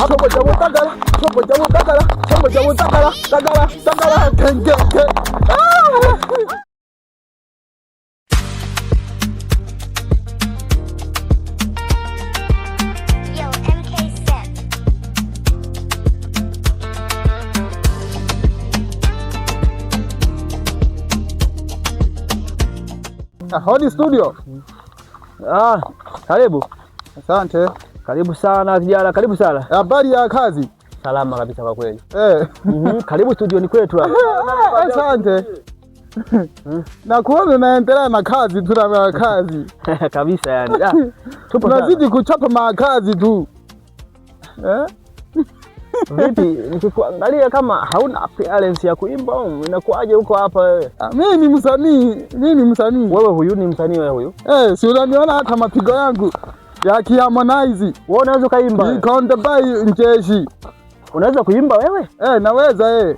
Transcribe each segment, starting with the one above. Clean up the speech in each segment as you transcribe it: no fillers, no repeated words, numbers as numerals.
hapo kwa jamu tagala, hapo jamu tagala, hapo jamu tagala, tagala kenge. Hodi studio. Karibu. Asante. Karibu sana kijana, karibu sana. Habari ya kazi? Salama kabisa kwa kweli. Karibu studio ni kwetu hapa. Asante. Na kuona naendelea na kazi, tuna kazi. Kabisa yani. Tupo tunazidi kuchapa makazi tu. Vipi nikikuangalia kama hauna talent ya kuimba inakuaje huko hapa wewe? Mimi ni msanii. Wewe huyu ni msanii wewe huyu? Si unaniona hata mapigo yangu ya Harmonize. Wewe unaweza kaimba? Konde bai njeshi. Unaweza kuimba wewe? Naweza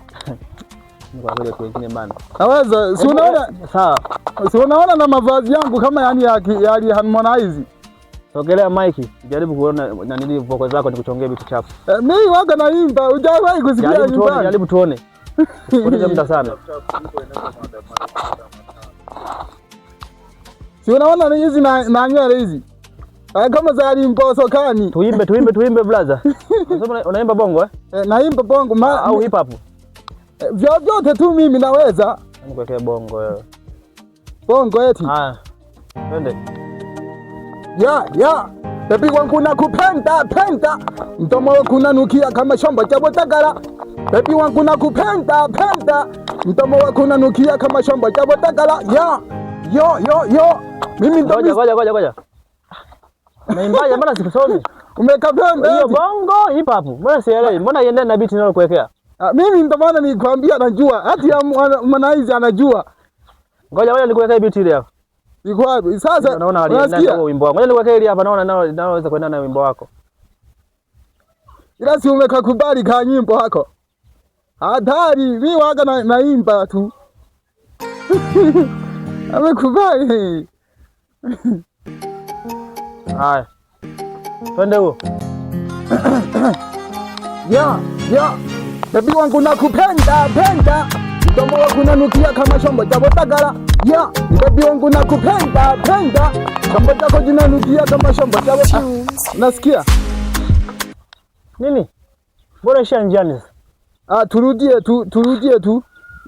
Kwa vile kwingine bana. Naweza, si unaona? Sawa. Si unaona na mavazi yangu kama yani ya Harmonize. Sogelea mic, jaribu kuona na nini vocal zako nikuchongee vitu chafu. Mimi waga naimba, hujawahi kusikia nyumbani. Jaribu tuone. Poteza muda sana. Si unaona ni hizi na nywele hizi? Kama za Limposo kani. Tuimbe brother. Unasema unaimba bongo naimba bongo au hip hop? Vyote tu mimi naweza. Nikuwekea bongo wewe. Bongo eti. Twende. Ya. Baby wangu nakupenda, penda. Mdomo wako unanukia kama shamba cha botagara. Baby wangu nakupenda, penda. Mdomo wako unanukia kama shamba cha botagara. Yo. Mimi ndo Ngoja. Naimbaje mbona sikusomi? Umekapenda hiyo bongo hip hop. Mbona sielewi? Mbona iende na beat nalo kuwekea? Mimi ndo maana nilikwambia najua. Hata ya Harmonize anajua. Ngoja nikuwekea beat ile hapo. Iko wapi? Sasa unasikia wimbo wangu. Ngoja nikuwekea ile hapa naona naweza kuendana na wimbo wako. Ila si umekakubali ka nyimbo wako. Hatari, mimi waga naimba tu. Amekubali. Haya. Twende huo. Ya. Baby wangu nakupenda, penda. Mdomo wako unanukia kama shamba cha botagara. Ya, baby wangu nakupenda, penda. Shamba chako kinanukia kama shamba cha botagara. Unasikia? Nini? Bora isha njiani sasa. Turudie tu.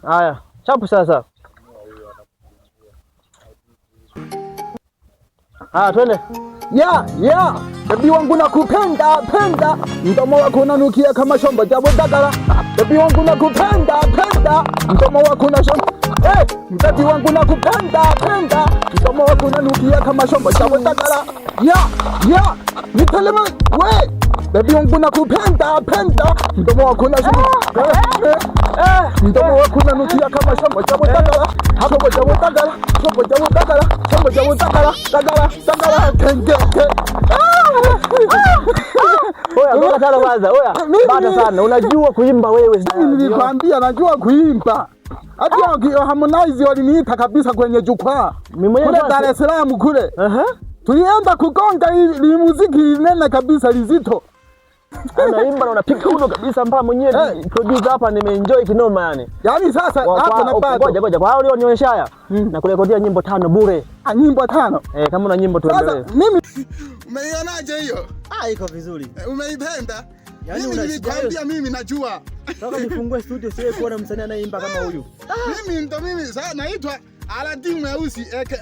Haya, chapu sasa. Twende. Ya. Baby wangu nakupenda, penda. Mdomo wako unanukia kama shamba cha botagara. Baby wangu nakupenda, penda. Mdomo wako unashamba. Baby wangu nakupenda, penda. Mdomo wako unanukia kama shamba cha botagara. Ya. Nitelema we. Baby wangu nakupenda, penda. Mdomo wako unashamba. Mdomo wako unanukia kama shamba cha botagara. Hapo cha botagara, hapo cha botagara, shamba cha botagara, tagala kenge. Oya, sana kwanza. Bata sana. Unajua kuimba wewe. Nilikwambia najua kuimba. Hata Harmonize waliniita kabisa kwenye jukwaa. Kule Dar es Salaam kule. Tulienda kugonga hii muziki nene kabisa lizito. Unaimba na unapiga uno kabisa mpaka mwenyewe producer hapa nimeenjoy kinoma yani. Yaani sasa hapo na bado. Ngoja. Kwa hao ulionionyesha haya na kurekodia nyimbo 5 bure. Nyimbo 5? Kama una nyimbo tuendelee. Sasa mimi umeionaje hiyo? Iko vizuri. Umeipenda? Yaani nilikwambia mimi najua. Toka nifungue studio siwe kuona msanii anayeimba kama huyu. Mimi sasa naitwa Aladdin Mweusi aka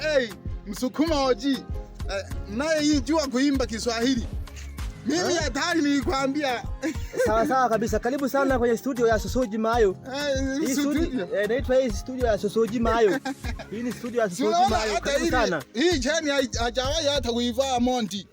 Msukuma OG. Naye jua kuimba Kiswahili. Mimi hatari nilikwambia. Sawa kabisa. Karibu sana kwenye studio ya Sosoji Mayo. Hii studio inaitwa studio ya Sosoji Mayo. Hii ni studio ya Sosoji Mayo. Karibu sana. Hii jani hajawahi hata kuivaa Monty.